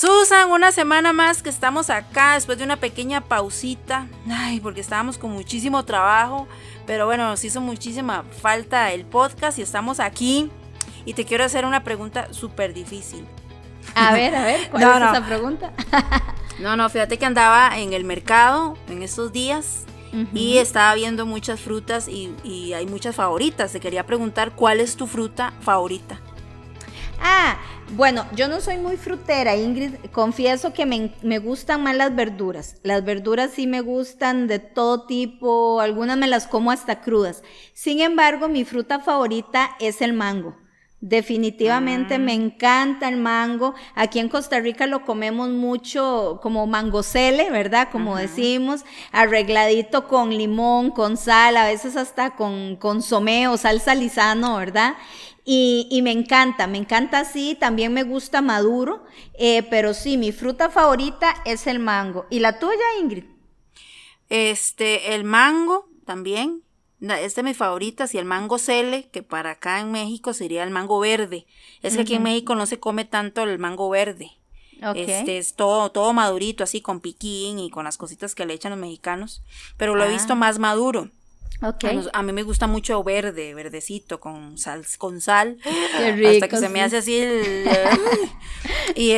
Susan, una semana más que estamos acá después de una pequeña pausita, porque estábamos con muchísimo trabajo, pero bueno, nos hizo muchísima falta el podcast y estamos aquí y te quiero hacer una pregunta súper difícil. A ver, ¿cuál es esa pregunta? No, fíjate que andaba en el mercado en estos días y estaba viendo muchas frutas y hay muchas favoritas. Te quería preguntar, ¿cuál es tu fruta favorita? Bueno, yo no soy muy frutera, Ingrid, confieso que me gustan más las verduras. Las verduras sí me gustan de todo tipo, algunas me las como hasta crudas. Sin embargo, mi fruta favorita es el mango. Definitivamente me encanta el mango. Aquí en Costa Rica lo comemos mucho como mangocele, ¿verdad? Como decimos, arregladito con limón, con sal, a veces hasta con consomé o salsa Lizano, ¿verdad? Y me encanta así, también me gusta maduro, pero sí, mi fruta favorita es el mango. ¿Y la tuya, Ingrid? El mango también, es de mis favoritas, y el mango cele, que para acá en México sería el mango verde. Es que aquí en México no se come tanto el mango verde. Okay. Es todo madurito, así con piquín y con las cositas que le echan los mexicanos, pero lo he visto más maduro. Okay. A mí me gusta mucho verdecito, con sal, Qué rico, hasta que se me hace así y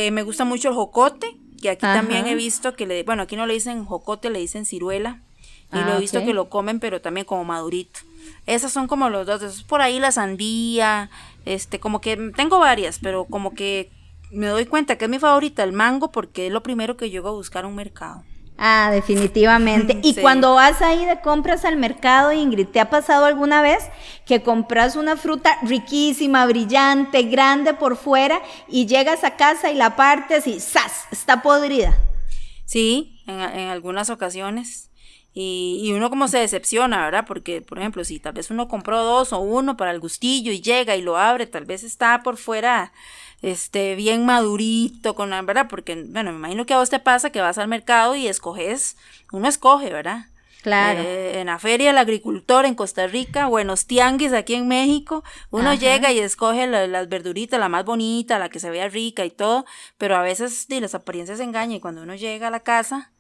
me gusta mucho el jocote, que aquí también he visto que aquí no le dicen jocote, le dicen ciruela, y lo he visto que lo comen, pero también como madurito. Esas son como los dos, es por ahí la sandía, como que tengo varias, pero como que me doy cuenta que es mi favorita el mango, porque es lo primero que llego a buscar a un mercado. Definitivamente. Y Sí. Cuando vas ahí de compras al mercado, Ingrid, ¿te ha pasado alguna vez que compras una fruta riquísima, brillante, grande por fuera y llegas a casa y la partes y ¡zas! Está podrida? Sí, en algunas ocasiones. Y uno como se decepciona, ¿verdad? Porque, por ejemplo, si tal vez uno compró 2 o 1 para el gustillo y llega y lo abre, tal vez está por fuera bien madurito, ¿verdad? Porque, bueno, me imagino que a vos te pasa que vas al mercado y uno escoge, ¿verdad? Claro. En la feria del agricultor en Costa Rica o en los tianguis aquí en México, uno llega y escoge las verduritas, la más bonita, la que se vea rica y todo, pero a veces las apariencias engañan, y cuando uno llega a la casa,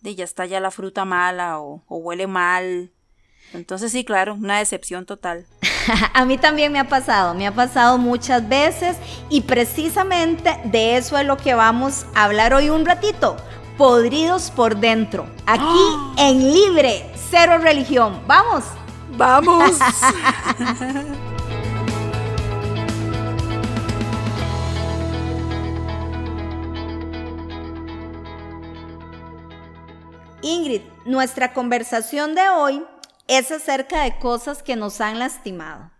ya está ya la fruta mala o huele mal. Entonces sí, claro, una decepción total. A mí también me ha pasado muchas veces, y precisamente de eso es lo que vamos a hablar hoy un ratito. Podridos por dentro, aquí en Libre, Cero Religión. ¡Vamos! ¡Vamos! Ingrid, nuestra conversación de hoy es acerca de cosas que nos han lastimado,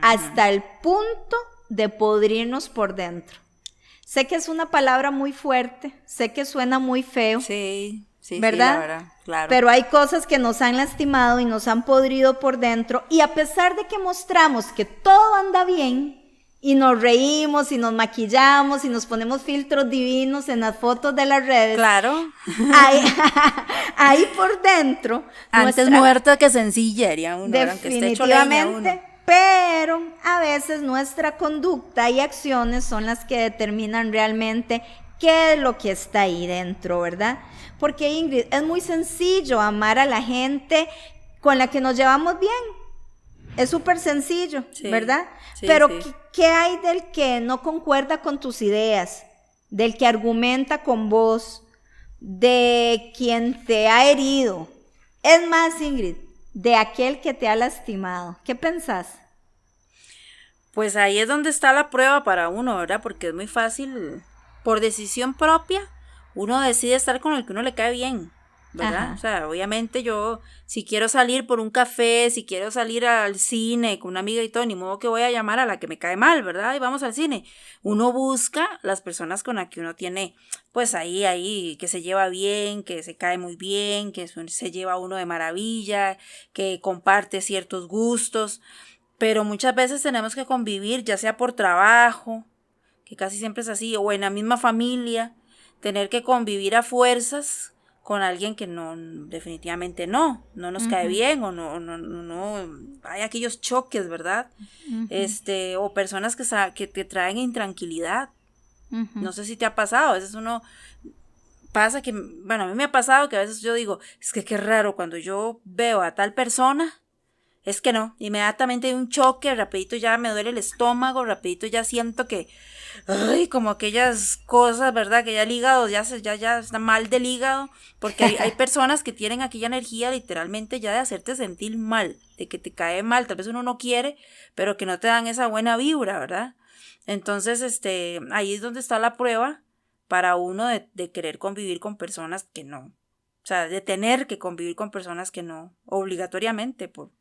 hasta el punto de podrirnos por dentro. Sé que es una palabra muy fuerte, sé que suena muy feo, sí, ¿verdad? Sí, la verdad, claro. Pero hay cosas que nos han lastimado y nos han podrido por dentro, y a pesar de que mostramos que todo anda bien, y nos reímos y nos maquillamos y nos ponemos filtros divinos en las fotos de las redes. Claro. Ahí por dentro. Antes muerta que sencilla, diría uno, aunque esté hecho leña uno. Pero a veces nuestra conducta y acciones son las que determinan realmente qué es lo que está ahí dentro, ¿verdad? Porque, Ingrid, es muy sencillo amar a la gente con la que nos llevamos bien. Es súper sencillo, sí, ¿verdad? Sí, pero sí. ¿Qué hay del que no concuerda con tus ideas? Del que argumenta con vos, de quien te ha herido. Es más, Ingrid, de aquel que te ha lastimado. ¿Qué pensás? Pues ahí es donde está la prueba para uno, ¿verdad? Porque es muy fácil, por decisión propia, uno decide estar con el que uno le cae bien, ¿verdad? Ajá. O sea, obviamente yo, si quiero salir por un café, si quiero salir al cine con una amiga y todo, ni modo que voy a llamar a la que me cae mal, ¿verdad? Y vamos al cine. Uno busca las personas con las que uno tiene, pues ahí, que se lleva bien, que se cae muy bien, que se lleva uno de maravilla, que comparte ciertos gustos, pero muchas veces tenemos que convivir, ya sea por trabajo, que casi siempre es así, o en la misma familia, tener que convivir a fuerzas con alguien que no, definitivamente no nos cae bien, o no hay aquellos choques, ¿verdad? O personas que te traen intranquilidad. No sé si te ha pasado, a veces uno pasa que, bueno, a mí me ha pasado que a veces yo digo, es que qué raro, cuando yo veo a tal persona, es que no, inmediatamente hay un choque, rapidito ya me duele el estómago, rapidito ya siento que, ay, como aquellas cosas, ¿verdad? Que ya el hígado ya está mal del hígado, porque hay personas que tienen aquella energía literalmente ya de hacerte sentir mal, de que te cae mal, tal vez uno no quiere, pero que no te dan esa buena vibra, ¿verdad? Entonces, ahí es donde está la prueba para uno de querer convivir con personas que no, o sea, de tener que convivir con personas que no, obligatoriamente, por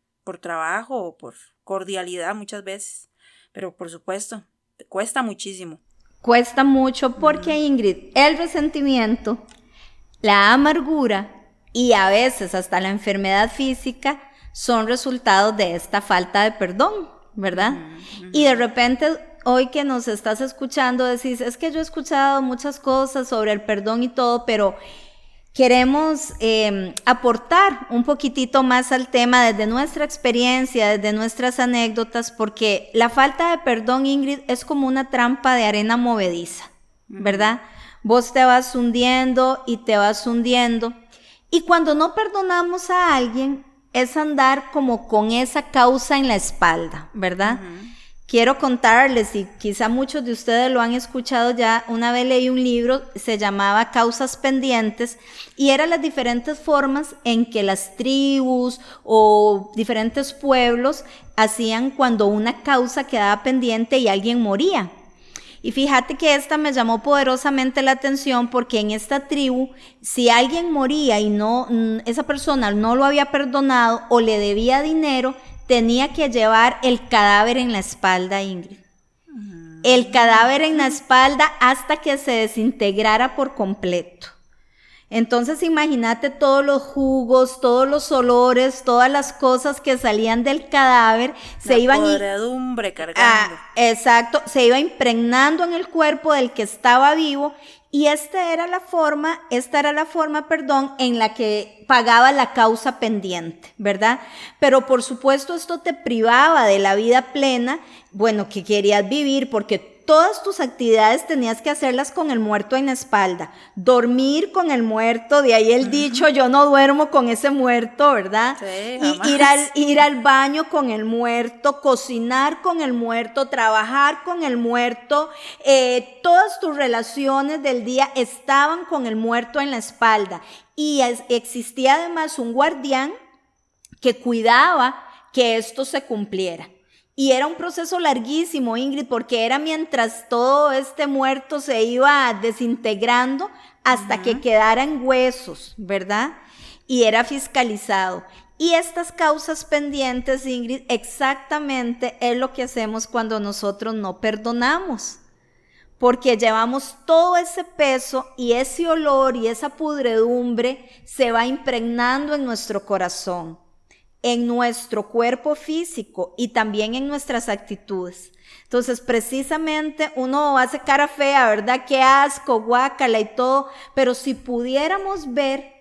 trabajo o por cordialidad muchas veces, pero por supuesto, cuesta muchísimo. Cuesta mucho porque, Ingrid, el resentimiento, la amargura y a veces hasta la enfermedad física son resultados de esta falta de perdón, ¿verdad? Y de repente, hoy que nos estás escuchando, decís, es que yo he escuchado muchas cosas sobre el perdón y todo, pero queremos aportar un poquitito más al tema desde nuestra experiencia, desde nuestras anécdotas, porque la falta de perdón, Ingrid, es como una trampa de arena movediza, ¿verdad? Vos te vas hundiendo y te vas hundiendo. Y cuando no perdonamos a alguien, es andar como con esa causa en la espalda, ¿verdad? Quiero contarles, y quizá muchos de ustedes lo han escuchado ya, una vez leí un libro, se llamaba Causas Pendientes, y eran las diferentes formas en que las tribus o diferentes pueblos hacían cuando una causa quedaba pendiente y alguien moría. Y fíjate que esta me llamó poderosamente la atención porque en esta tribu, si alguien moría y esa persona no lo había perdonado o le debía dinero, tenía que llevar el cadáver en la espalda, Ingrid. El cadáver en la espalda hasta que se desintegrara por completo. Entonces imagínate todos los jugos, todos los olores, todas las cosas que salían del cadáver, la podredumbre cargando. Exacto, se iba impregnando en el cuerpo del que estaba vivo, y esta era la forma, en la que pagaba la causa pendiente, ¿verdad? Pero por supuesto esto te privaba de la vida plena, bueno, que querías vivir, porque todas tus actividades tenías que hacerlas con el muerto en la espalda. Dormir con el muerto, de ahí el dicho, yo no duermo con ese muerto, ¿verdad? Sí, y ir al baño con el muerto, cocinar con el muerto, trabajar con el muerto. Todas tus relaciones del día estaban con el muerto en la espalda. Y existía además un guardián que cuidaba que esto se cumpliera. Y era un proceso larguísimo, Ingrid, porque era mientras todo este muerto se iba desintegrando hasta que quedaran huesos, ¿verdad? Y era fiscalizado. Y estas causas pendientes, Ingrid, exactamente es lo que hacemos cuando nosotros no perdonamos. Porque llevamos todo ese peso y ese olor y esa pudredumbre se va impregnando en nuestro corazón, en nuestro cuerpo físico y también en nuestras actitudes. Entonces, precisamente uno hace cara fea, ¿verdad? Qué asco, guácala y todo, pero si pudiéramos ver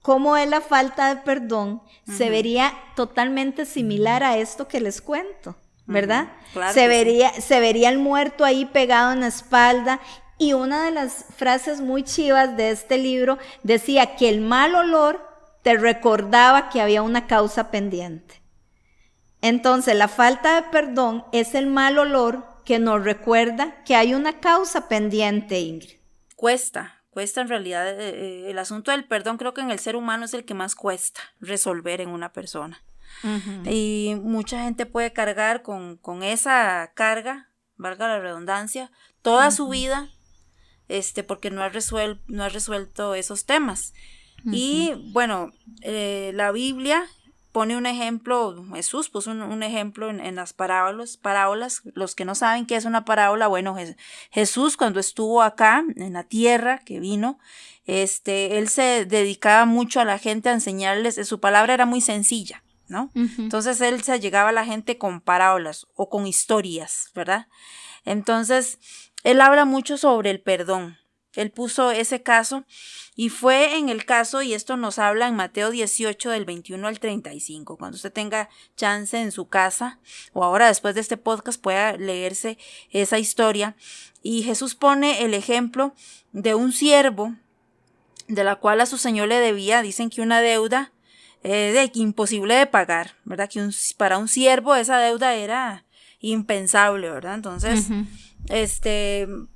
cómo es la falta de perdón, se vería totalmente similar a esto que les cuento, ¿verdad? Claro se vería el muerto ahí pegado en la espalda. Y una de las frases muy chivas de este libro decía que el mal olor te recordaba que había una causa pendiente. Entonces, la falta de perdón es el mal olor que nos recuerda que hay una causa pendiente, Ingrid. Cuesta en realidad. El asunto del perdón creo que en el ser humano es el que más cuesta resolver en una persona. Y mucha gente puede cargar con esa carga, valga la redundancia, toda su vida, porque no ha resuelto esos temas. Y bueno, la Biblia pone un ejemplo, Jesús puso un ejemplo en las parábolas. Los que no saben qué es una parábola, bueno, Jesús cuando estuvo acá en la tierra, que vino, él se dedicaba mucho a la gente a enseñarles, su palabra era muy sencilla, ¿no? Entonces él se llegaba a la gente con parábolas o con historias, ¿verdad? Entonces él habla mucho sobre el perdón. él puso ese caso y fue en el caso, y esto nos habla en Mateo 18 del 21 al 35, cuando usted tenga chance en su casa o ahora después de este podcast pueda leerse esa historia. Y Jesús pone el ejemplo de un siervo de la cual a su señor le debía, dicen que una deuda imposible de pagar, ¿verdad? Que para un siervo esa deuda era impensable, ¿verdad? Entonces,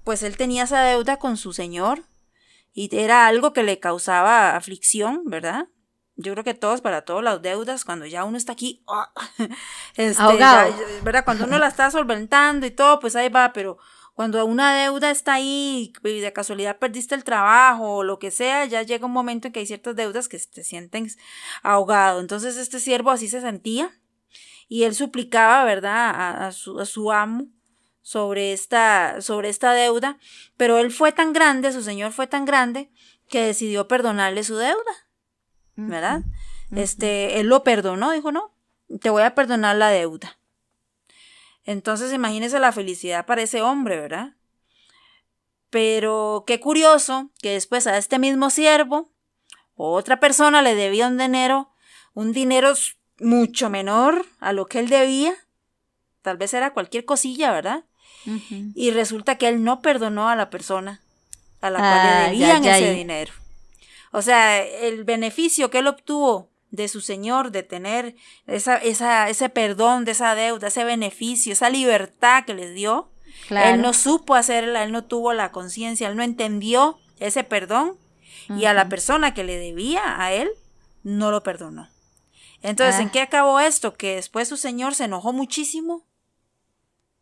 pues él tenía esa deuda con su señor y era algo que le causaba aflicción, ¿verdad? Yo creo que para todas las deudas, cuando ya uno está aquí, ahogado, ¿verdad? Cuando uno la está solventando y todo, pues ahí va, pero cuando una deuda está ahí y de casualidad perdiste el trabajo o lo que sea, ya llega un momento en que hay ciertas deudas que te sienten ahogado. Entonces este siervo así se sentía y él suplicaba, ¿verdad?, a su amo sobre esta deuda, pero él fue tan grande, su señor fue tan grande, que decidió perdonarle su deuda, ¿verdad? Él lo perdonó, dijo, no, te voy a perdonar la deuda. Entonces imagínese la felicidad para ese hombre, ¿verdad? Pero qué curioso que después a este mismo siervo, otra persona le debía un dinero mucho menor a lo que él debía, tal vez era cualquier cosilla, ¿verdad? Y resulta que él no perdonó a la persona a la cual le debían ese dinero. O sea, el beneficio que él obtuvo de su señor, de tener ese perdón de esa deuda, ese beneficio, esa libertad que les dio, claro, él no supo hacerla, él no tuvo la conciencia, él no entendió ese perdón y a la persona que le debía a él no lo perdonó. Entonces, ¿en qué acabó esto? Que después su señor se enojó muchísimo.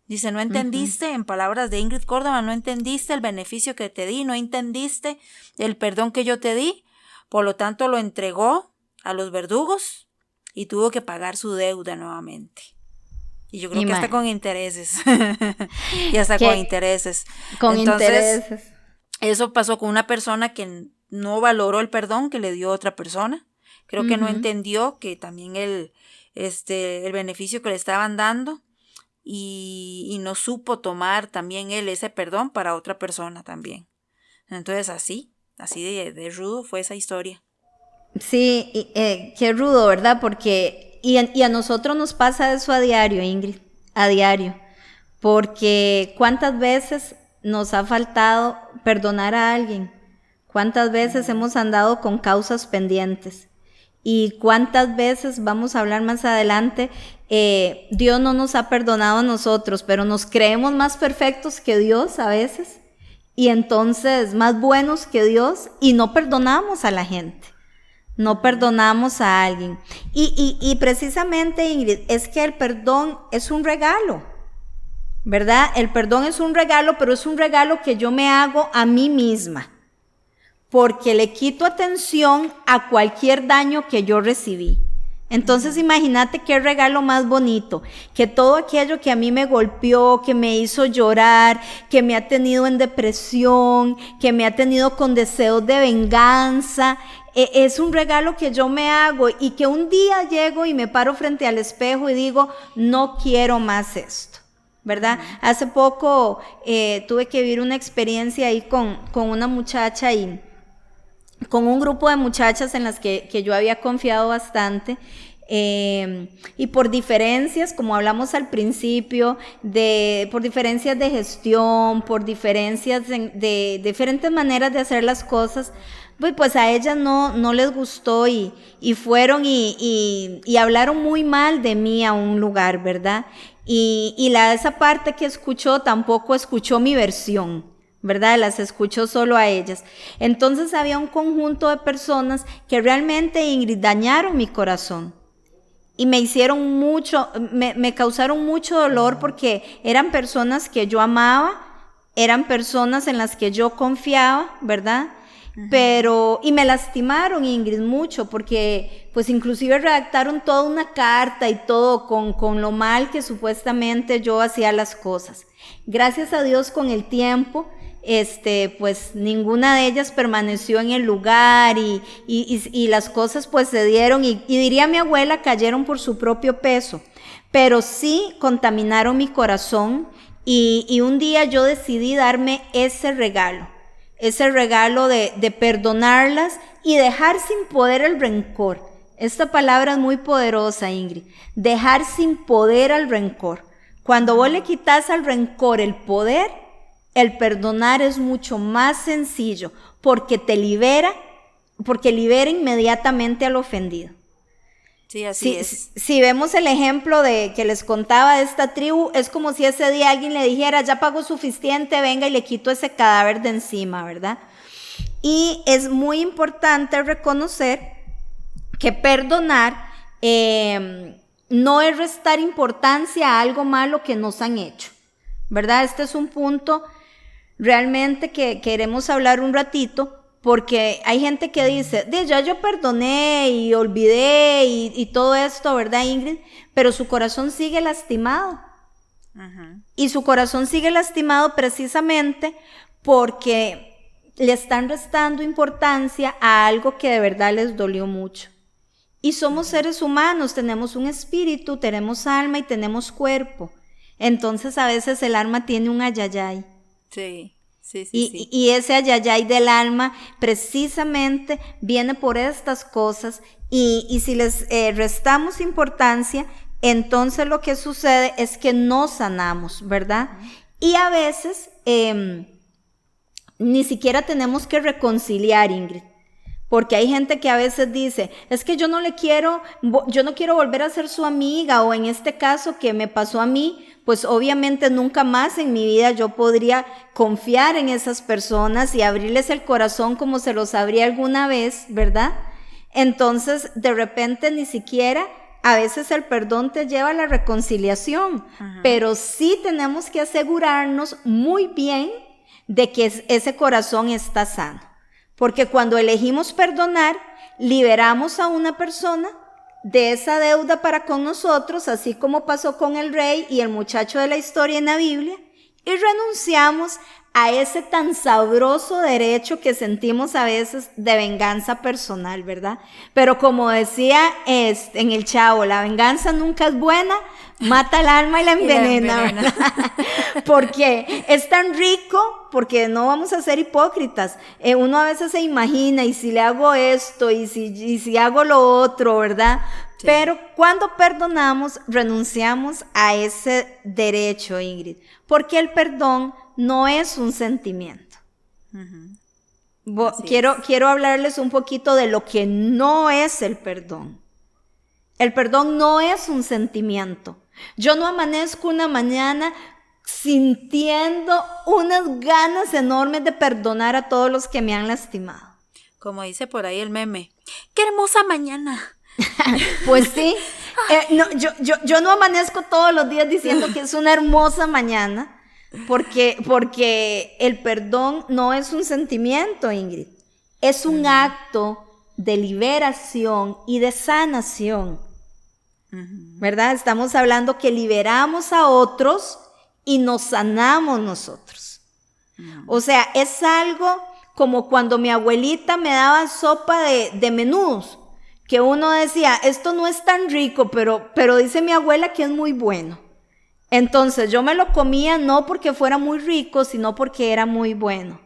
Dice, no entendiste, en palabras de Ingrid Córdoba, no entendiste el beneficio que te di, no entendiste el perdón que yo te di, por lo tanto lo entregó a los verdugos y tuvo que pagar su deuda nuevamente. Y yo creo que hasta con intereses. Y hasta con intereses. Entonces, eso pasó con una persona que no valoró el perdón que le dio otra persona. Creo que no entendió que también el beneficio que le estaban dando y no supo tomar también él ese perdón para otra persona también. Entonces así de rudo fue esa historia. Sí, qué rudo, ¿verdad? Porque y a nosotros nos pasa eso a diario, Ingrid, a diario, porque ¿cuántas veces nos ha faltado perdonar a alguien? ¿Cuántas veces hemos andado con causas pendientes? Y cuántas veces, vamos a hablar más adelante, Dios no nos ha perdonado a nosotros, pero nos creemos más perfectos que Dios a veces, y entonces más buenos que Dios, y no perdonamos a la gente, no perdonamos a alguien. Y precisamente, Ingrid, es que el perdón es un regalo, ¿verdad? El perdón es un regalo, pero es un regalo que yo me hago a mí misma, porque le quito atención a cualquier daño que yo recibí. Entonces imagínate qué regalo más bonito, que todo aquello que a mí me golpeó, que me hizo llorar, que me ha tenido en depresión, que me ha tenido con deseos de venganza, es un regalo que yo me hago y que un día llego y me paro frente al espejo y digo, no quiero más esto, ¿verdad? Hace poco tuve que vivir una experiencia ahí con una muchacha y con un grupo de muchachas en las que yo había confiado bastante, y por diferencias, como hablamos al principio, por diferencias de gestión, por diferencias de diferentes maneras de hacer las cosas, pues a ellas no les gustó y fueron y hablaron muy mal de mí a un lugar, ¿verdad? Y esa parte que escuchó tampoco escuchó mi versión, ¿verdad? Las escuchó solo a ellas. Entonces había un conjunto de personas que realmente, Ingrid, dañaron mi corazón y me hicieron mucho, me causaron mucho dolor porque eran personas que yo amaba, eran personas en las que yo confiaba, ¿verdad? Pero, y me lastimaron, Ingrid, mucho, porque pues inclusive redactaron toda una carta y todo con lo mal que supuestamente yo hacía las cosas. Gracias a Dios, con el tiempo, pues ninguna de ellas permaneció en el lugar y las cosas pues se dieron y diría mi abuela, cayeron por su propio peso, pero sí contaminaron mi corazón y un día yo decidí darme ese regalo, ese regalo de perdonarlas y dejar sin poder el rencor. Esta palabra es muy poderosa, Ingrid. Dejar sin poder al rencor. Cuando vos le quitas al rencor el poder, el perdonar es mucho más sencillo porque libera inmediatamente al ofendido. Sí, así es. Si vemos el ejemplo que les contaba de esta tribu, es como si ese día alguien le dijera, ya pagó suficiente, venga y le quito ese cadáver de encima, ¿verdad? Y es muy importante reconocer que perdonar no es restar importancia a algo malo que nos han hecho, ¿verdad? Este es un punto realmente que queremos hablar un ratito, porque hay gente que dice, ya yo perdoné y olvidé y todo esto, ¿verdad, Ingrid? Pero su corazón sigue lastimado. Uh-huh. Y su corazón sigue lastimado precisamente porque le están restando importancia a algo que de verdad les dolió mucho. Y somos seres humanos, tenemos un espíritu, tenemos alma y tenemos cuerpo. Entonces a veces el alma tiene un ayayay. Sí. Sí. Y ese ayayay del alma precisamente viene por estas cosas y si les restamos importancia, entonces lo que sucede es que no sanamos, ¿verdad? Y a veces ni siquiera tenemos que reconciliar, Ingrid. Porque hay gente que a veces dice, es que yo no quiero volver a ser su amiga, o en este caso que me pasó a mí, pues obviamente nunca más en mi vida yo podría confiar en esas personas y abrirles el corazón como se los abrí alguna vez, ¿verdad? Entonces, de repente ni siquiera, a veces el perdón te lleva a la reconciliación, uh-huh. Pero sí tenemos que asegurarnos muy bien de que ese corazón está sano. Porque cuando elegimos perdonar, liberamos a una persona de esa deuda para con nosotros, así como pasó con el rey y el muchacho de la historia en la Biblia, y renunciamos a ese tan sabroso derecho que sentimos a veces de venganza personal, ¿verdad? Pero como decía en el Chavo, la venganza nunca es buena, mata el alma y la envenena, ¿verdad? Porque es tan rico, porque no vamos a ser hipócritas. Uno a veces se imagina, y si le hago esto, y si hago lo otro, ¿verdad? Sí. Pero cuando perdonamos, renunciamos a ese derecho, Ingrid, porque el perdón no es un sentimiento. Uh-huh. Quiero hablarles un poquito de lo que no es el perdón. El perdón no es un sentimiento. Yo no amanezco una mañana sintiendo unas ganas enormes de perdonar a todos los que me han lastimado. Como dice por ahí el meme, ¡qué hermosa mañana! Pues sí, yo no amanezco todos los días diciendo que es una hermosa mañana, porque el perdón no es un sentimiento, Ingrid, es un acto de liberación y de sanación, ¿verdad? Estamos hablando que liberamos a otros y nos sanamos nosotros. O sea, es algo como cuando mi abuelita me daba sopa de menudos, que uno decía, esto no es tan rico, pero dice mi abuela que es muy bueno. Entonces yo me lo comía no porque fuera muy rico, sino porque era muy bueno.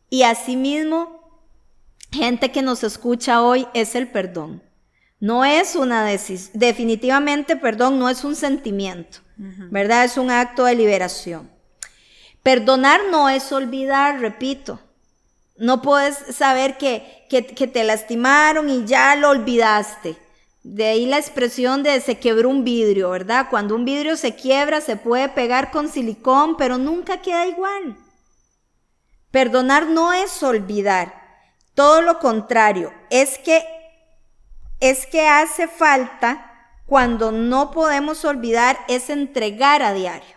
Y asimismo, gente que nos escucha hoy, es el perdón. No es una decisión, definitivamente perdón no es un sentimiento, ¿verdad? Es un acto de liberación. Perdonar no es olvidar, repito. No puedes saber que te lastimaron y ya lo olvidaste. De ahí la expresión de se quebró un vidrio, ¿verdad? Cuando un vidrio se quiebra, se puede pegar con silicón, pero nunca queda igual. Perdonar no es olvidar, todo lo contrario, es que hace falta, cuando no podemos olvidar, es entregar a diario.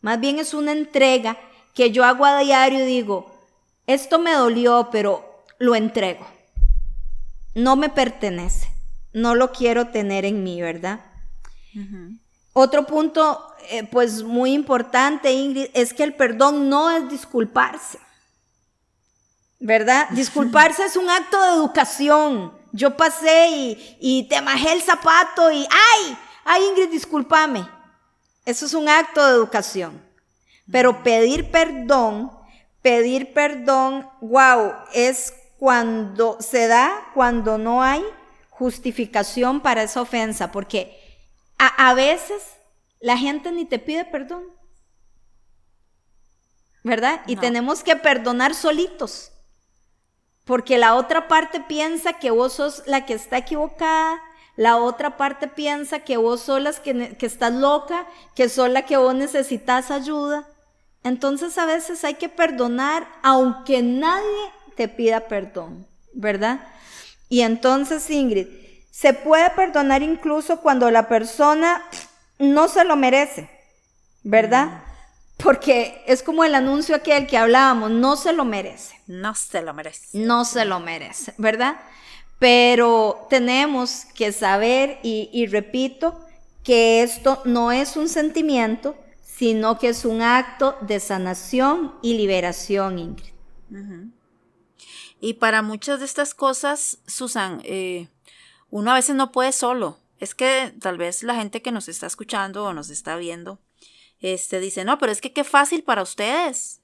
Más bien es una entrega que yo hago a diario y digo, esto me dolió, pero lo entrego. No me pertenece. No lo quiero tener en mí, ¿verdad? Uh-huh. Otro punto, pues muy importante, Ingrid, es que el perdón no es disculparse, ¿verdad? Disculparse es un acto de educación. Yo pasé y te majé el zapato y ¡ay, Ingrid, discúlpame! Eso es un acto de educación. Pero pedir perdón pedir perdón, wow, es cuando se da, cuando no hay justificación para esa ofensa, porque a veces la gente ni te pide perdón, ¿verdad? Y tenemos que perdonar solitos, porque la otra parte piensa que vos sos la que está equivocada, la otra parte piensa que vos sos la que estás loca, que sos la que vos necesitas ayuda. Entonces a veces hay que perdonar aunque nadie te pida perdón, ¿verdad? Y entonces, Ingrid, se puede perdonar incluso cuando la persona no se lo merece, ¿verdad? Porque es como el anuncio aquel que hablábamos, no se lo merece. No se lo merece. No se lo merece, ¿verdad? Pero tenemos que saber, y repito, que esto no es un sentimiento, sino que es un acto de sanación y liberación, Ingrid. Uh-huh. Y para muchas de estas cosas, Susan, uno a veces no puede solo. Es que tal vez la gente que nos está escuchando o nos está viendo, dice, no, pero es que qué fácil para ustedes.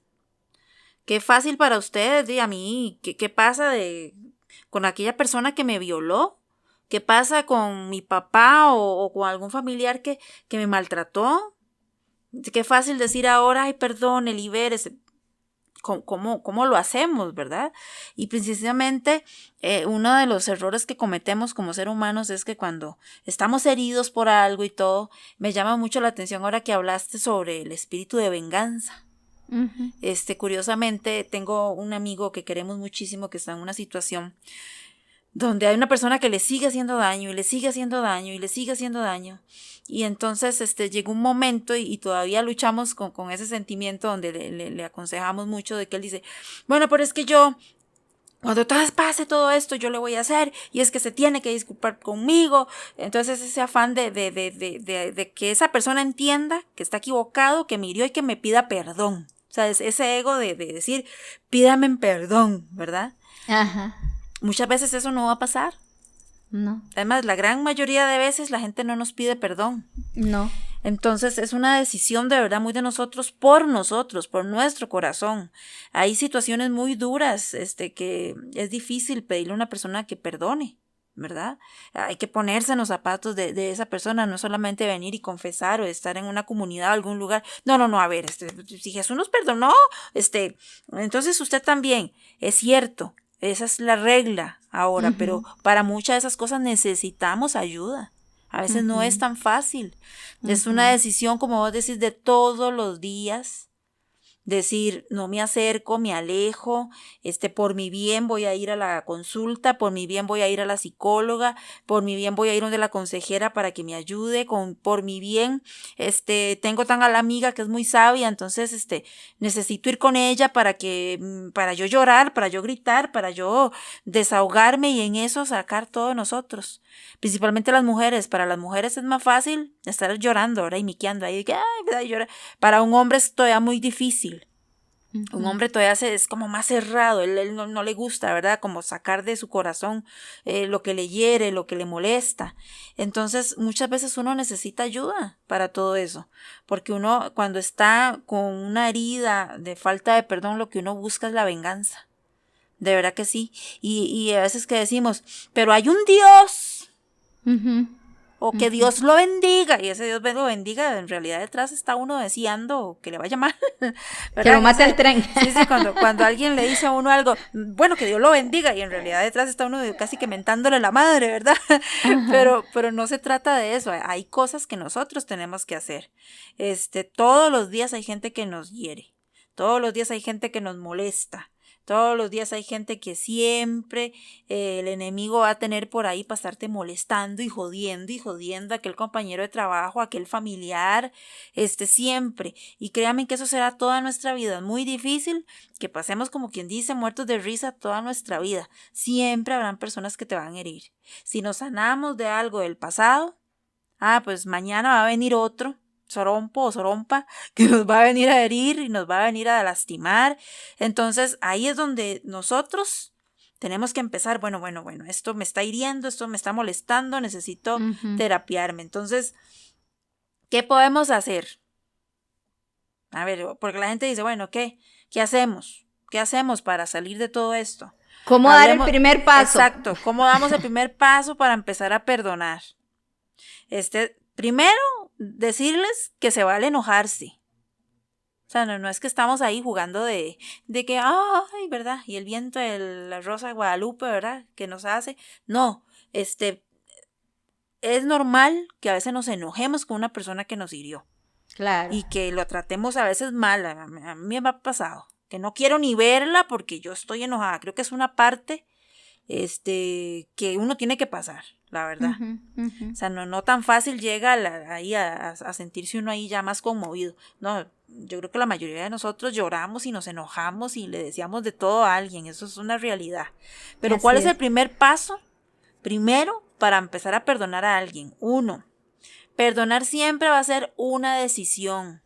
Qué fácil para ustedes, y a mí, ¿qué pasa con aquella persona que me violó? ¿Qué pasa con mi papá o con algún familiar que me maltrató? Qué fácil decir ahora, ay, perdone, libérese. ¿Cómo lo hacemos, verdad? Y precisamente uno de los errores que cometemos como seres humanos es que cuando estamos heridos por algo y todo, me llama mucho la atención ahora que hablaste sobre el espíritu de venganza. Uh-huh. Curiosamente, tengo un amigo que queremos muchísimo que está en una situación donde hay una persona que le sigue haciendo daño y le sigue haciendo daño y le sigue haciendo daño. Y entonces llegó un momento y todavía luchamos con ese sentimiento donde le aconsejamos mucho de que él dice, bueno, pero es que yo, cuando pase todo esto, yo le voy a hacer y es que se tiene que disculpar conmigo. Entonces ese afán de que esa persona entienda que está equivocado, que me hirió y que me pida perdón. O sea, es ese ego de decir, pídame perdón, ¿verdad? Ajá. Muchas veces eso no va a pasar. No. Además, la gran mayoría de veces la gente no nos pide perdón. No. Entonces es una decisión de verdad muy de nosotros, por nuestro corazón. Hay situaciones muy duras que es difícil pedirle a una persona que perdone, ¿verdad? Hay que ponerse en los zapatos de esa persona, no solamente venir y confesar o estar en una comunidad o algún lugar. No, a ver, si Jesús nos perdonó, entonces usted también, es cierto. Esa es la regla ahora, uh-huh. Pero para muchas de esas cosas necesitamos ayuda. A veces uh-huh. No es tan fácil. Uh-huh. Es una decisión, como vos decís, de todos los días. Decir, no me acerco, me alejo, por mi bien voy a ir a la consulta, por mi bien voy a ir a la psicóloga, por mi bien voy a ir donde la consejera para que me ayude, por mi bien, tengo tan a la amiga que es muy sabia, entonces, necesito ir con ella para yo llorar, para yo gritar, para yo desahogarme y en eso sacar todo de nosotros. Principalmente las mujeres, para las mujeres es más fácil estar llorando ahora y miqueando ahí, ay, llora. Para un hombre es todavía muy difícil. Uh-huh. Un hombre todavía es como más cerrado, él no le gusta, ¿verdad? Como sacar de su corazón lo que le hiere, lo que le molesta. Entonces, muchas veces uno necesita ayuda para todo eso, porque uno cuando está con una herida de falta de perdón, lo que uno busca es la venganza. De verdad que sí. Y a veces que decimos, pero hay un Dios. Uh-huh. O que uh-huh. Dios lo bendiga, y ese Dios lo bendiga, en realidad detrás está uno deseando que le vaya mal. Que lo mate el tren. Sí, cuando alguien le dice a uno algo, bueno, que Dios lo bendiga, y en realidad detrás está uno casi que mentándole la madre, ¿verdad? Uh-huh. Pero no se trata de eso, hay cosas que nosotros tenemos que hacer. Todos los días hay gente que nos hiere, todos los días hay gente que nos molesta. Todos los días hay gente que siempre el enemigo va a tener por ahí para estarte molestando y jodiendo a aquel compañero de trabajo, a aquel familiar, siempre. Y créanme que eso será toda nuestra vida. Es muy difícil que pasemos, como quien dice, muertos de risa toda nuestra vida. Siempre habrán personas que te van a herir. Si nos sanamos de algo del pasado, pues mañana va a venir otro sorompo o sorompa que nos va a venir a herir y nos va a venir a lastimar. Entonces ahí es donde nosotros tenemos que empezar, bueno, esto me está hiriendo, esto me está molestando, necesito uh-huh. terapiarme. Entonces, ¿qué podemos hacer? A ver, porque la gente dice, bueno, ¿qué hacemos? ¿Qué hacemos para salir de todo esto? ¿Cómo dar el primer paso? Exacto, ¿cómo damos el primer paso para empezar a perdonar? Primero, decirles que se vale enojarse. O sea, no es que estamos ahí jugando de que, ay, ¿verdad? Y el viento de la rosa de Guadalupe, ¿verdad? Que nos hace. No, es normal que a veces nos enojemos con una persona que nos hirió. Claro. Y que lo tratemos a veces mal. A mí me ha pasado. Que no quiero ni verla porque yo estoy enojada. Creo que es una parte que uno tiene que pasar, la verdad. O sea, no tan fácil llega ahí a sentirse uno ahí ya más conmovido. No, yo creo que la mayoría de nosotros lloramos y nos enojamos y le decíamos de todo a alguien. Eso es una realidad. Pero ¿cuál es el primer paso? Primero, para empezar a perdonar a alguien. 1, perdonar siempre va a ser una decisión.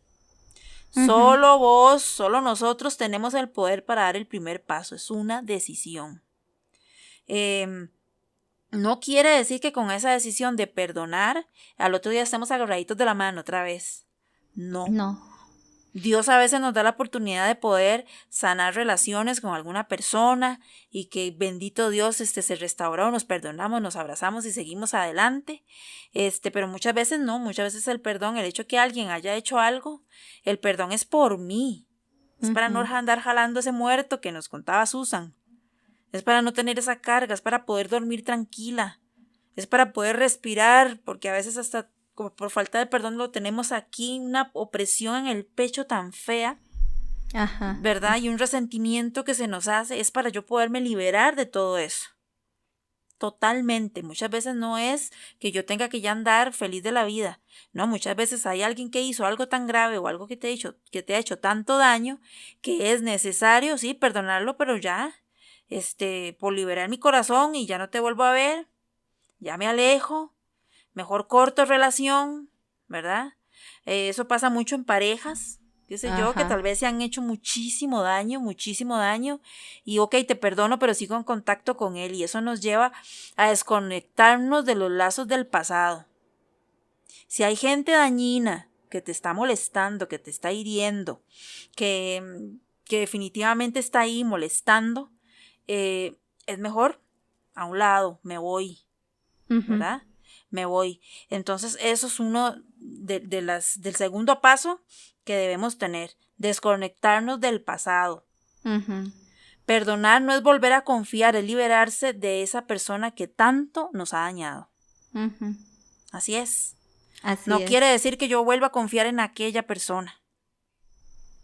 Solo vos, solo nosotros tenemos el poder para dar el primer paso. Es una decisión. No quiere decir que con esa decisión de perdonar, al otro día estemos agarraditos de la mano otra vez. No. Dios a veces nos da la oportunidad de poder sanar relaciones con alguna persona y que bendito Dios se restauró, nos perdonamos, nos abrazamos y seguimos adelante. Pero muchas veces no, muchas veces el perdón, el hecho que alguien haya hecho algo, el perdón es por mí. Es para no andar jalando ese muerto que nos contaba Susan. Es para no tener esa carga, es para poder dormir tranquila. Es para poder respirar, porque a veces hasta como por falta de perdón lo tenemos aquí, una opresión en el pecho tan fea, ¿verdad? Y un resentimiento que se nos hace, es para yo poderme liberar de todo eso. Totalmente. Muchas veces no es que yo tenga que ya andar feliz de la vida. No, muchas veces hay alguien que hizo algo tan grave o algo que te ha hecho tanto daño que es necesario, sí, perdonarlo, pero ya, por liberar mi corazón y ya no te vuelvo a ver, ya me alejo. Mejor corto relación, ¿verdad? Eso pasa mucho en parejas, qué sé yo, que tal vez se han hecho muchísimo daño, y ok, te perdono, pero sigo en contacto con él, y eso nos lleva a desconectarnos de los lazos del pasado. Si hay gente dañina que te está molestando, que te está hiriendo, que definitivamente está ahí molestando, es mejor a un lado, me voy, ¿verdad? Me voy. Entonces eso es uno del segundo paso que debemos tener, desconectarnos del pasado. Perdonar no es volver a confiar, es liberarse de esa persona que tanto nos ha dañado. Así es. No quiere decir que yo vuelva a confiar en aquella persona.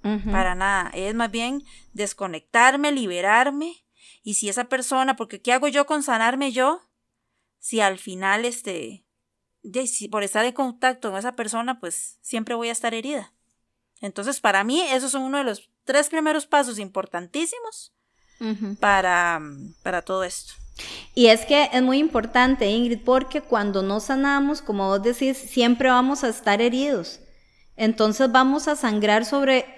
Para nada, es más bien desconectarme, liberarme, y si esa persona, porque ¿qué hago yo con sanarme yo? Si al final, si por estar en contacto con esa persona, pues siempre voy a estar herida. Entonces, para mí, esos son uno de los 3 primeros pasos importantísimos para todo esto. Y es que es muy importante, Ingrid, porque cuando no sanamos, como vos decís, siempre vamos a estar heridos. Entonces vamos a sangrar sobre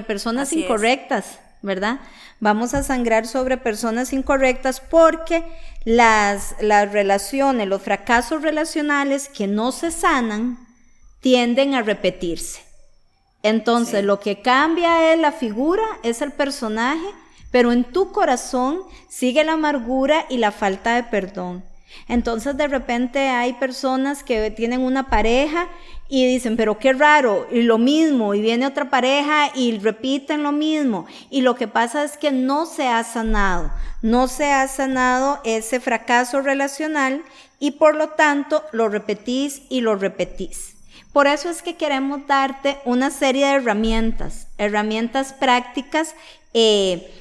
personas Así incorrectas, ¿verdad? Vamos a sangrar sobre personas incorrectas porque las relaciones, los fracasos relacionales que no se sanan, tienden a repetirse. Entonces, lo que cambia es la figura, es el personaje, pero en tu corazón sigue la amargura y la falta de perdón. Entonces, de repente hay personas que tienen una pareja y dicen, pero qué raro, y lo mismo, y viene otra pareja y repiten lo mismo, y lo que pasa es que no se ha sanado ese fracaso relacional, y por lo tanto lo repetís y lo repetís. Por eso es que queremos darte una serie de herramientas prácticas,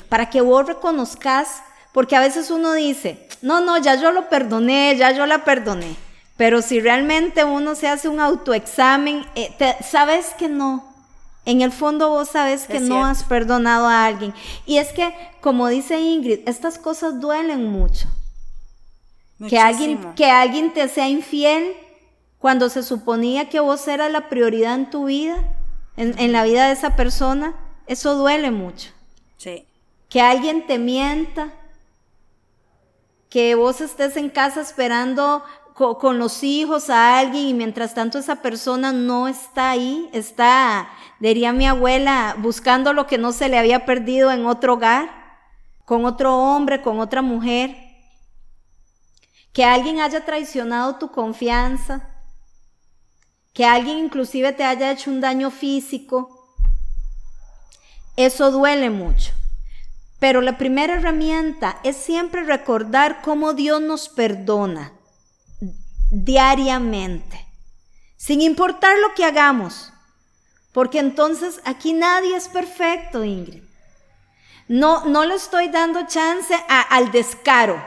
para que vos reconozcas, porque a veces uno dice, no, ya yo lo perdoné, ya yo la perdoné. Pero si realmente uno se hace un autoexamen, sabes que no. En el fondo vos sabes que no has perdonado a alguien. Y es que, como dice Ingrid, estas cosas duelen mucho. Muchísimo. Que alguien te sea infiel cuando se suponía que vos eras la prioridad en tu vida, en la vida de esa persona, eso duele mucho. Sí. Que alguien te mienta, que vos estés en casa esperando con los hijos a alguien y mientras tanto esa persona no está ahí, está, diría mi abuela, buscando lo que no se le había perdido en otro hogar, con otro hombre, con otra mujer. Que alguien haya traicionado tu confianza, que alguien inclusive te haya hecho un daño físico, eso duele mucho. Pero la primera herramienta es siempre recordar cómo Dios nos perdona diariamente, sin importar lo que hagamos, porque entonces aquí nadie es perfecto, Ingrid. No le estoy dando chance al descaro,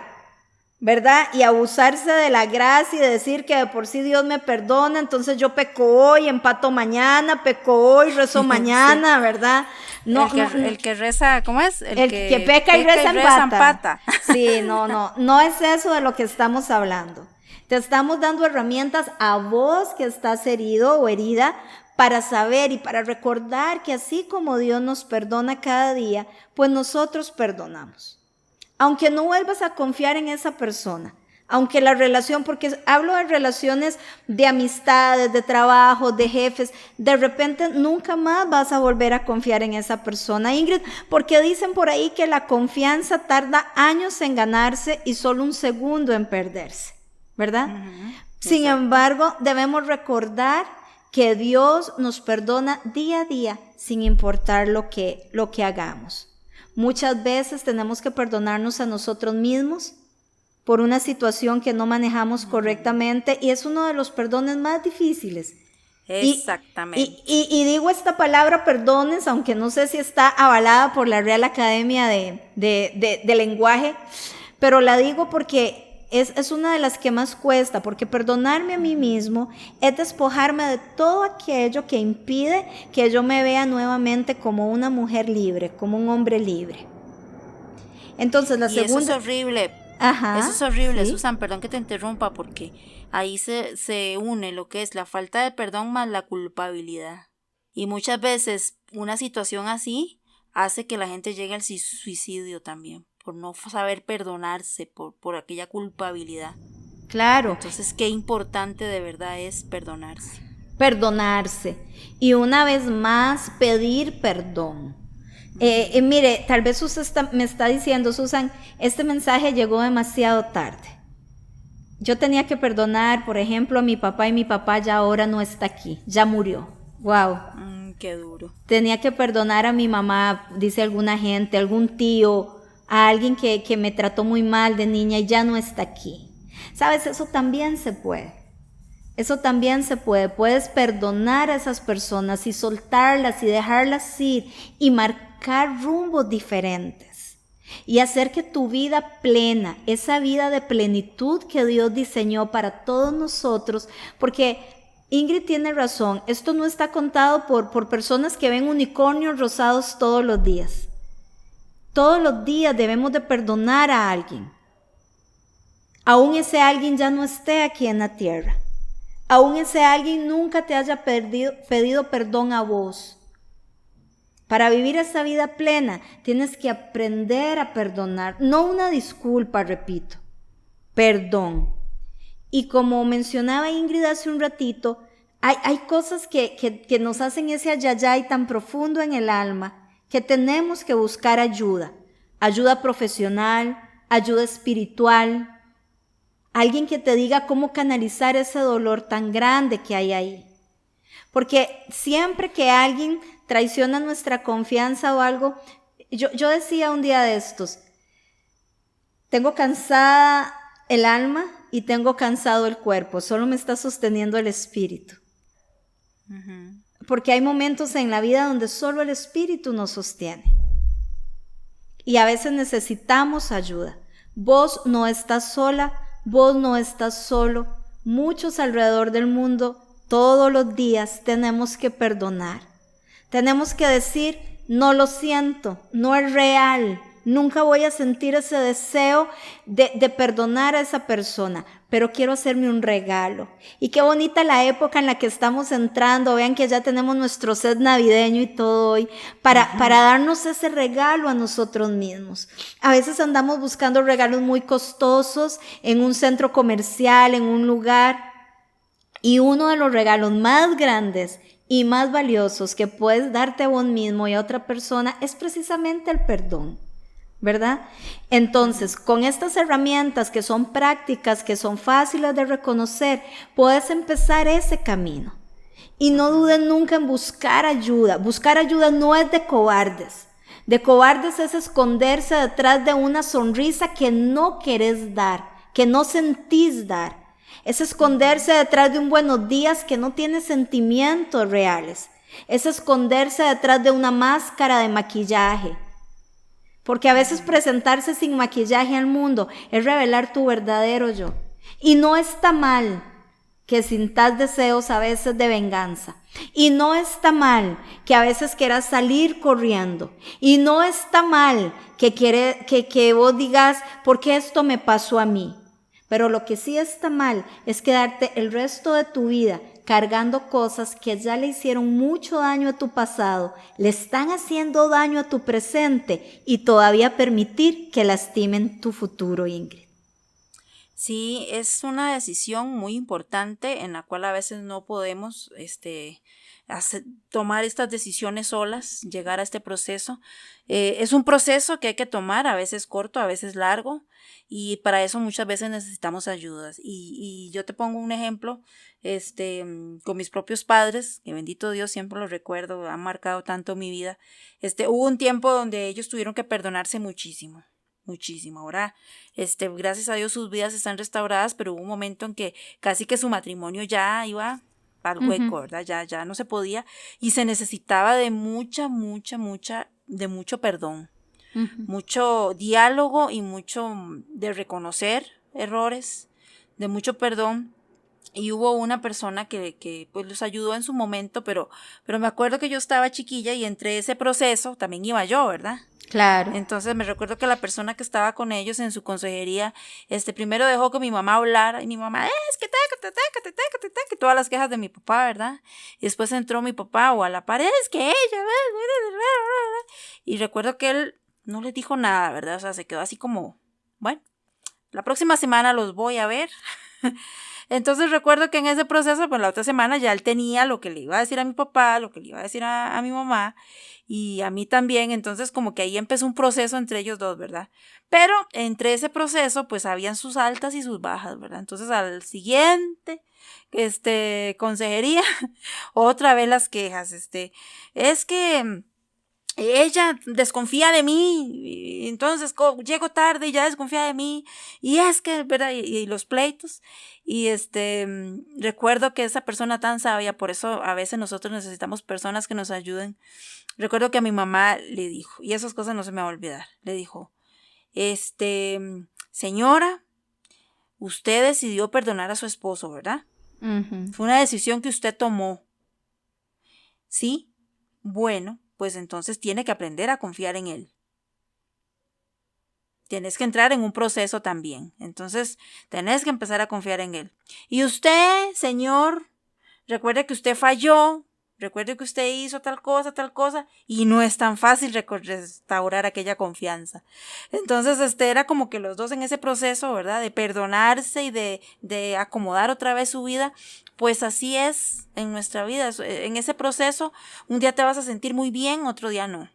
¿verdad? Y abusarse de la gracia y decir que de por sí Dios me perdona, entonces yo peco hoy, empato mañana, peco hoy, rezo mañana, sí. ¿Verdad? No, el que reza, ¿cómo es? El que peca y reza empata. Sí, no es eso de lo que estamos hablando. Te estamos dando herramientas a vos que estás herido o herida para saber y para recordar que así como Dios nos perdona cada día, pues nosotros perdonamos. Aunque no vuelvas a confiar en esa persona, aunque la relación, porque hablo de relaciones de amistades, de trabajo, de jefes, de repente nunca más vas a volver a confiar en esa persona, Ingrid, porque dicen por ahí que la confianza tarda años en ganarse y solo un segundo en perderse, ¿verdad? Sin embargo, debemos recordar que Dios nos perdona día a día sin importar lo que hagamos. Muchas veces tenemos que perdonarnos a nosotros mismos por una situación que no manejamos correctamente y es uno de los perdones más difíciles. Exactamente. Y digo esta palabra perdones, aunque no sé si está avalada por la Real Academia de Lenguaje, pero la digo porque es una de las que más cuesta, porque perdonarme a mí mismo es despojarme de todo aquello que impide que yo me vea nuevamente como una mujer libre, como un hombre libre. Entonces la segunda... Eso es horrible. Ajá, eso es horrible, ¿sí? Susan, perdón que te interrumpa, porque ahí se une lo que es la falta de perdón más la culpabilidad. Y muchas veces una situación así hace que la gente llegue al suicidio también, por no saber perdonarse, por aquella culpabilidad. Claro. Entonces, qué importante de verdad es perdonarse. Perdonarse. Y una vez más, pedir perdón. Mire, tal vez usted me está diciendo, Susan, este mensaje llegó demasiado tarde. Yo tenía que perdonar, por ejemplo, a mi papá y mi papá ya ahora no está aquí, ya murió. Wow. Qué duro. Tenía que perdonar a mi mamá, dice alguna gente, algún tío, a alguien que me trató muy mal de niña y ya no está aquí. ¿Sabes? Eso también se puede. Eso también se puede. Puedes perdonar a esas personas y soltarlas y dejarlas ir y marcar rumbos diferentes y hacer que tu vida plena, esa vida de plenitud que Dios diseñó para todos nosotros, porque Ingrid tiene razón, esto no está contado por personas que ven unicornios rosados todos los días. Todos los días debemos de perdonar a alguien. Aún ese alguien ya no esté aquí en la tierra. Aún ese alguien nunca te haya pedido perdón a vos. Para vivir esa vida plena, tienes que aprender a perdonar. No una disculpa, repito. Perdón. Y como mencionaba Ingrid hace un ratito, hay cosas que nos hacen ese ayayay tan profundo en el alma que tenemos que buscar ayuda. Ayuda profesional, ayuda espiritual. Alguien que te diga cómo canalizar ese dolor tan grande que hay ahí. Porque siempre que alguien traiciona nuestra confianza o algo, yo decía un día de estos, tengo cansada el alma y tengo cansado el cuerpo, solo me está sosteniendo el espíritu. Porque hay momentos en la vida donde solo el espíritu nos sostiene. Y a veces necesitamos ayuda. Vos no estás sola, vos no estás solo. Muchos alrededor del mundo, todos los días tenemos que perdonar. Tenemos que decir, no lo siento, no es real, nunca voy a sentir ese deseo de perdonar a esa persona, pero quiero hacerme un regalo. Y qué bonita la época en la que estamos entrando, vean que ya tenemos nuestro set navideño y todo hoy, para darnos ese regalo a nosotros mismos. A veces andamos buscando regalos muy costosos en un centro comercial, en un lugar, y uno de los regalos más grandes y más valiosos que puedes darte a vos mismo y a otra persona es precisamente el perdón, ¿verdad? Entonces, con estas herramientas que son prácticas, que son fáciles de reconocer, puedes empezar ese camino. Y no dudes nunca en buscar ayuda. Buscar ayuda no es de cobardes. De cobardes es esconderse detrás de una sonrisa que no querés dar, que no sentís dar. Es esconderse detrás de un buenos días que no tiene sentimientos reales. Es esconderse detrás de una máscara de maquillaje. Porque a veces presentarse sin maquillaje al mundo es revelar tu verdadero yo. Y no está mal que sintas deseos a veces de venganza. Y no está mal que a veces quieras salir corriendo. Y no está mal que vos digas, ¿por qué esto me pasó a mí? Pero lo que sí está mal es quedarte el resto de tu vida cargando cosas que ya le hicieron mucho daño a tu pasado, le están haciendo daño a tu presente y todavía permitir que lastimen tu futuro, Ingrid. Sí, es una decisión muy importante en la cual a veces no podemos tomar estas decisiones solas, llegar a este proceso. Es un proceso que hay que tomar, a veces corto, a veces largo, y para eso muchas veces necesitamos ayudas. Y yo te pongo un ejemplo, con mis propios padres, que bendito Dios, siempre los recuerdo, han marcado tanto mi vida. Hubo un tiempo donde ellos tuvieron que perdonarse muchísimo. Ahora, gracias a Dios sus vidas están restauradas, pero hubo un momento en que casi que su matrimonio ya iba al hueco, ¿verdad? Ya no se podía y se necesitaba de de mucho perdón, mucho diálogo y mucho de reconocer errores, de mucho perdón. Y hubo una persona que pues los ayudó en su momento, pero me acuerdo que yo estaba chiquilla y entre ese proceso también iba yo, ¿verdad? Claro. Entonces me recuerdo que la persona que estaba con ellos en su consejería, primero dejó que mi mamá hablara y mi mamá, es que que todas las quejas de mi papá, ¿verdad? Y después entró mi papá o a la pared, es que ella, y recuerdo que él no les dijo nada, ¿verdad? O sea, se quedó así como, bueno, la próxima semana los voy a ver. Entonces recuerdo que en ese proceso, pues la otra semana ya él tenía lo que le iba a decir a mi papá, lo que le iba a decir a mi mamá y a mí también. Entonces como que ahí empezó un proceso entre ellos dos, ¿verdad? Pero entre ese proceso pues habían sus altas y sus bajas, ¿verdad? Entonces al siguiente, consejería, otra vez las quejas, es que ella desconfía de mí, y entonces llego tarde y ya desconfía de mí, y es que, ¿verdad? Y los pleitos, y recuerdo que esa persona tan sabia, por eso a veces nosotros necesitamos personas que nos ayuden. Recuerdo que a mi mamá le dijo, y esas cosas no se me va a olvidar, le dijo, señora, usted decidió perdonar a su esposo, ¿verdad? Fue una decisión que usted tomó. ¿Sí? Bueno, pues entonces tiene que aprender a confiar en él. Tienes que entrar en un proceso también. Entonces, tenés que empezar a confiar en él. Y usted, señor, recuerde que usted falló, recuerde que usted hizo tal cosa, y no es tan fácil restaurar aquella confianza. Entonces, era como que los dos en ese proceso, ¿verdad? De perdonarse y de acomodar otra vez su vida. Pues así es en nuestra vida. En ese proceso, un día te vas a sentir muy bien, otro día no.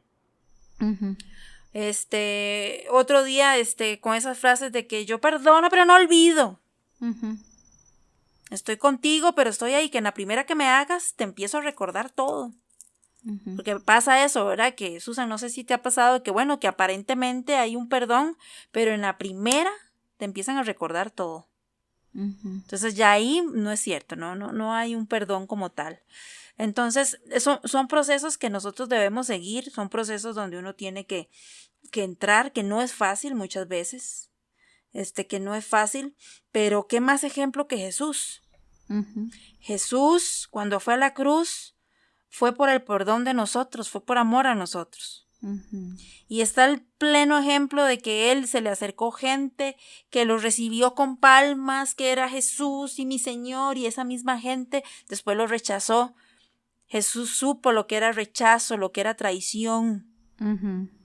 Otro día, con esas frases de que yo perdono, pero no olvido. Estoy contigo, pero estoy ahí, que en la primera que me hagas, te empiezo a recordar todo. Porque pasa eso, ¿verdad? Que, Susan, no sé si te ha pasado que, bueno, que aparentemente hay un perdón, pero en la primera te empiezan a recordar todo. Entonces ya ahí no es cierto, no hay un perdón como tal. Entonces son procesos que nosotros debemos seguir, son procesos donde uno tiene que entrar, que no es fácil muchas veces, que no es fácil, pero qué más ejemplo que Jesús. Jesús, cuando fue a la cruz, fue por el perdón de nosotros, fue por amor a nosotros. Y está el pleno ejemplo de que él se le acercó gente que lo recibió con palmas, que era Jesús y mi Señor, y esa misma gente después lo rechazó. Jesús supo lo que era rechazo, lo que era traición,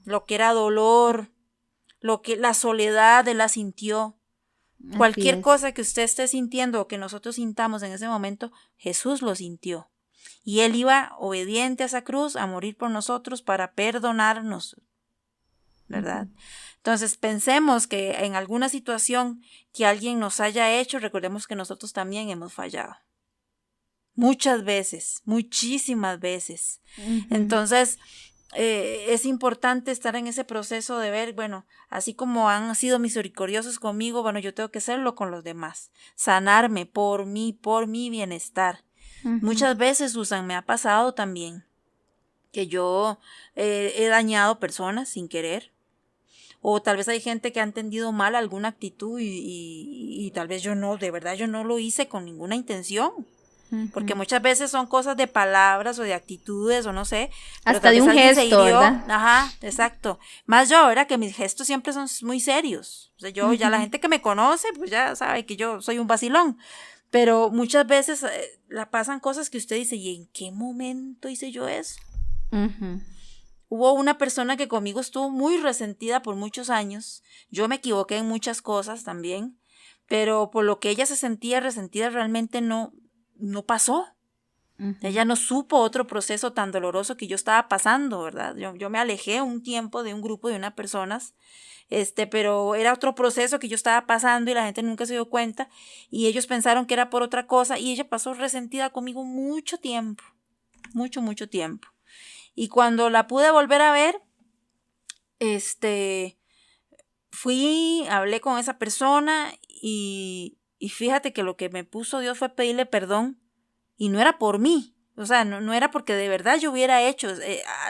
lo que era dolor, lo que la soledad él la sintió. Cualquier cosa que usted esté sintiendo o que nosotros sintamos en ese momento, Jesús lo sintió. Y él iba obediente a esa cruz a morir por nosotros para perdonarnos, ¿verdad? Entonces pensemos que en alguna situación que alguien nos haya hecho, recordemos que nosotros también hemos fallado. Muchas veces, muchísimas veces. Entonces es importante estar en ese proceso de ver, bueno, así como han sido misericordiosos conmigo, bueno, yo tengo que hacerlo con los demás. Sanarme por mi bienestar. Muchas veces, Susan, me ha pasado también que yo he dañado personas sin querer, o tal vez hay gente que ha entendido mal alguna actitud y tal vez yo no, de verdad yo no lo hice con ninguna intención, porque muchas veces son cosas de palabras o de actitudes o no sé. Pero hasta de un gesto, ¿verdad? Ajá, exacto. Más yo, ¿verdad? Que mis gestos siempre son muy serios. O sea, yo ya la gente que me conoce, pues ya sabe que yo soy un vacilón. Pero muchas veces la pasan cosas que usted dice, ¿y en qué momento hice yo eso? Hubo una persona que conmigo estuvo muy resentida por muchos años. Yo me equivoqué en muchas cosas también, pero por lo que ella se sentía resentida realmente no pasó. Ella no supo otro proceso tan doloroso que yo estaba pasando, ¿verdad? Yo me alejé un tiempo de un grupo de unas personas, pero era otro proceso que yo estaba pasando y la gente nunca se dio cuenta y ellos pensaron que era por otra cosa y ella pasó resentida conmigo mucho tiempo, mucho tiempo. Y cuando la pude volver a ver, hablé con esa persona y fíjate que lo que me puso Dios fue pedirle perdón y no era por mí. O sea, no era porque de verdad yo hubiera hecho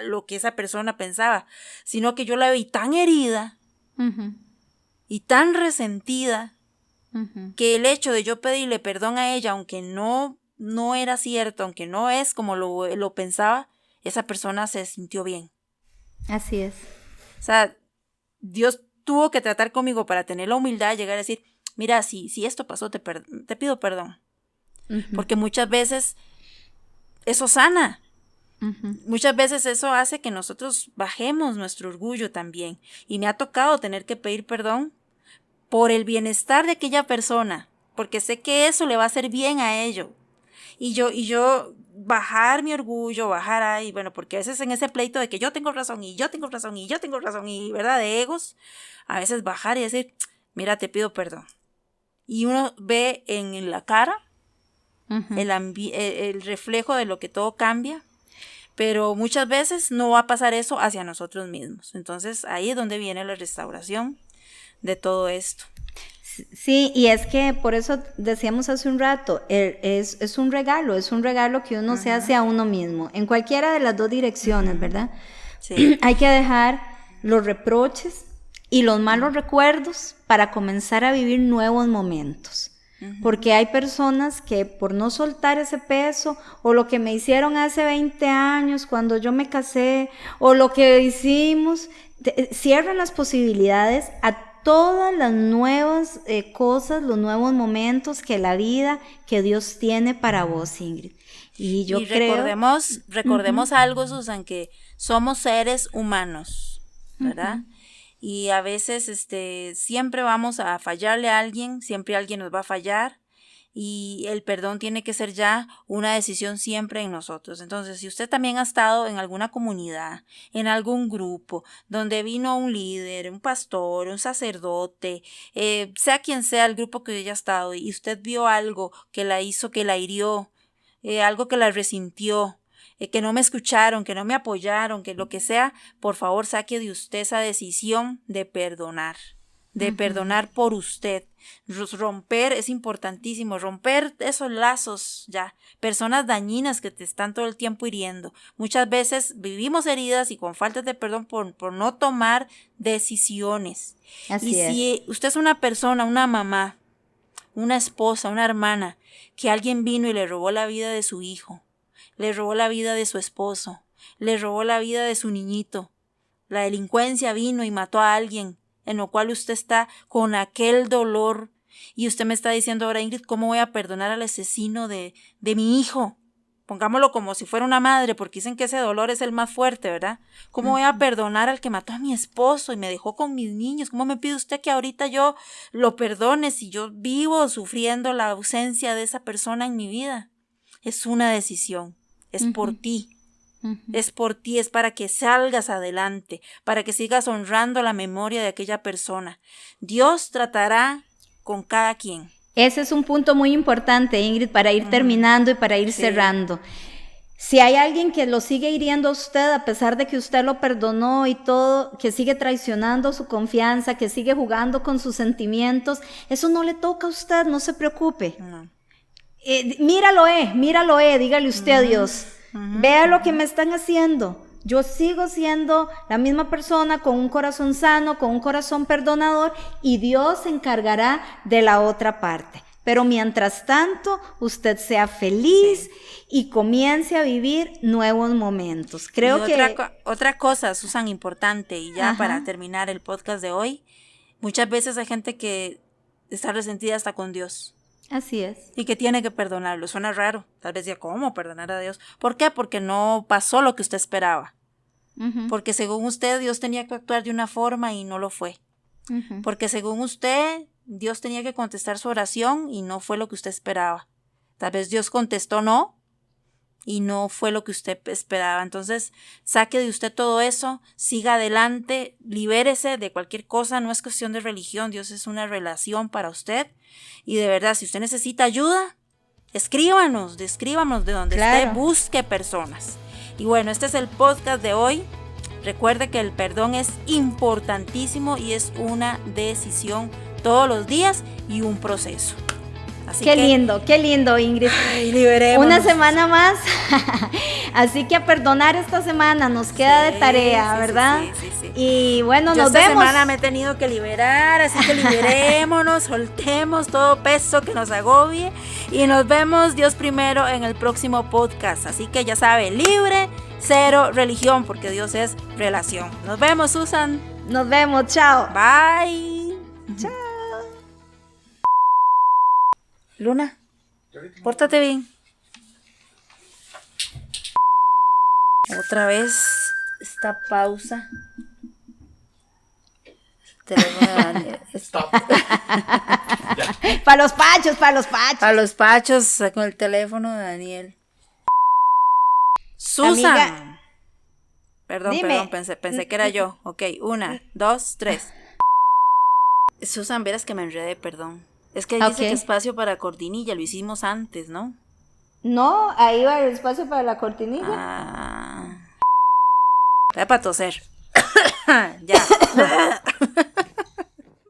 lo que esa persona pensaba, sino que yo la vi tan herida y tan resentida que el hecho de yo pedirle perdón a ella, aunque no era cierto, aunque no es como lo pensaba, esa persona se sintió bien. Así es. O sea, Dios tuvo que tratar conmigo para tener la humildad de llegar a decir, mira, si esto pasó, te pido perdón. Porque muchas veces eso sana. Muchas veces eso hace que nosotros bajemos nuestro orgullo también. Y me ha tocado tener que pedir perdón por el bienestar de aquella persona, porque sé que eso le va a hacer bien a ello. Y yo bajar mi orgullo, bajar ahí, bueno, porque a veces en ese pleito de que yo tengo razón y yo tengo razón y yo tengo razón y, ¿verdad?, de egos, a veces bajar y decir, mira, te pido perdón. Y uno ve en la cara el reflejo de lo que todo cambia, pero muchas veces no va a pasar eso hacia nosotros mismos. Entonces ahí es donde viene la restauración de todo esto. Sí, y es que por eso decíamos hace un rato, es un regalo que uno se hace a uno mismo, en cualquiera de las dos direcciones, ¿verdad? Sí. Hay que dejar los reproches y los malos recuerdos para comenzar a vivir nuevos momentos. Porque hay personas que por no soltar ese peso, o lo que me hicieron hace 20 años cuando yo me casé, o lo que hicimos, cierran las posibilidades a todas las nuevas cosas, los nuevos momentos que la vida, que Dios tiene para vos, Ingrid. Y yo creo... recordemos algo, Susan, que somos seres humanos, ¿verdad? Y a veces siempre vamos a fallarle a alguien, siempre alguien nos va a fallar y el perdón tiene que ser ya una decisión siempre en nosotros. Entonces, si usted también ha estado en alguna comunidad, en algún grupo, donde vino un líder, un pastor, un sacerdote, sea quien sea el grupo que haya estado y usted vio algo que la hizo, que la hirió, algo que la resintió, que no me escucharon, que no me apoyaron, que lo que sea, por favor saque de usted esa decisión de perdonar por usted. Romper es importantísimo, romper esos lazos ya, personas dañinas que te están todo el tiempo hiriendo. Muchas veces vivimos heridas y con falta de perdón por no tomar decisiones. Así es. Si usted es una persona, una mamá, una esposa, una hermana, que alguien vino y le robó la vida de su hijo, le robó la vida de su esposo, le robó la vida de su niñito, la delincuencia vino y mató a alguien, en lo cual usted está con aquel dolor, y usted me está diciendo ahora, Ingrid, ¿cómo voy a perdonar al asesino de mi hijo? Pongámoslo como si fuera una madre, porque dicen que ese dolor es el más fuerte, ¿verdad? ¿Cómo voy a perdonar al que mató a mi esposo y me dejó con mis niños? ¿Cómo me pide usted que ahorita yo lo perdone si yo vivo sufriendo la ausencia de esa persona en mi vida? Es una decisión, es por ti. Es por ti, es para que salgas adelante, para que sigas honrando la memoria de aquella persona. Dios tratará con cada quien. Ese es un punto muy importante, Ingrid, para ir terminando y para ir cerrando. Si hay alguien que lo sigue hiriendo a usted, a pesar de que usted lo perdonó y todo, que sigue traicionando su confianza, que sigue jugando con sus sentimientos, eso no le toca a usted, no se preocupe. No. Míralo, dígale usted a Dios. Vea lo que me están haciendo. Yo sigo siendo la misma persona con un corazón sano, con un corazón perdonador, y Dios se encargará de la otra parte. Pero mientras tanto, usted sea feliz y comience a vivir nuevos momentos. Creo que otra cosa, Susan, importante, y ya para terminar el podcast de hoy, muchas veces hay gente que está resentida hasta con Dios. Así es. Y que tiene que perdonarlo. Suena raro. Tal vez diga, ¿cómo perdonar a Dios? ¿Por qué? Porque no pasó lo que usted esperaba. Porque según usted, Dios tenía que actuar de una forma y no lo fue. Porque según usted, Dios tenía que contestar su oración y no fue lo que usted esperaba. Tal vez Dios contestó no y no fue lo que usted esperaba. Entonces, saque de usted todo eso, siga adelante, libérese de cualquier cosa. No es cuestión de religión, Dios es una relación para usted. Y de verdad, si usted necesita ayuda, escríbanos de donde esté, busque personas. Y bueno, este es el podcast de hoy. Recuerde que el perdón es importantísimo y es una decisión todos los días y un proceso. Así qué lindo, Ingrid. Liberémonos. Una semana más. Así que a perdonar esta semana nos queda de tarea, ¿verdad? Sí. Y bueno, yo nos vemos. Esta semana me he tenido que liberar, así que liberémonos, soltemos todo peso que nos agobie y nos vemos, Dios primero, en el próximo podcast. Así que ya sabe, libre, cero religión, porque Dios es relación. Nos vemos, Susan. Nos vemos, chao. Bye. Chao. Luna, pórtate bien. Otra vez esta pausa. Stop. Para los pachos. A los pachos con el teléfono de Daniel. Susan. Amiga, perdón, pensé que era yo. Ok, 1, 2, 3. Susan, verás que me enredé, perdón. Es que dice que espacio para cortinilla, lo hicimos antes, ¿no? No, ahí va el espacio para la cortinilla. Voy a toser. Ya.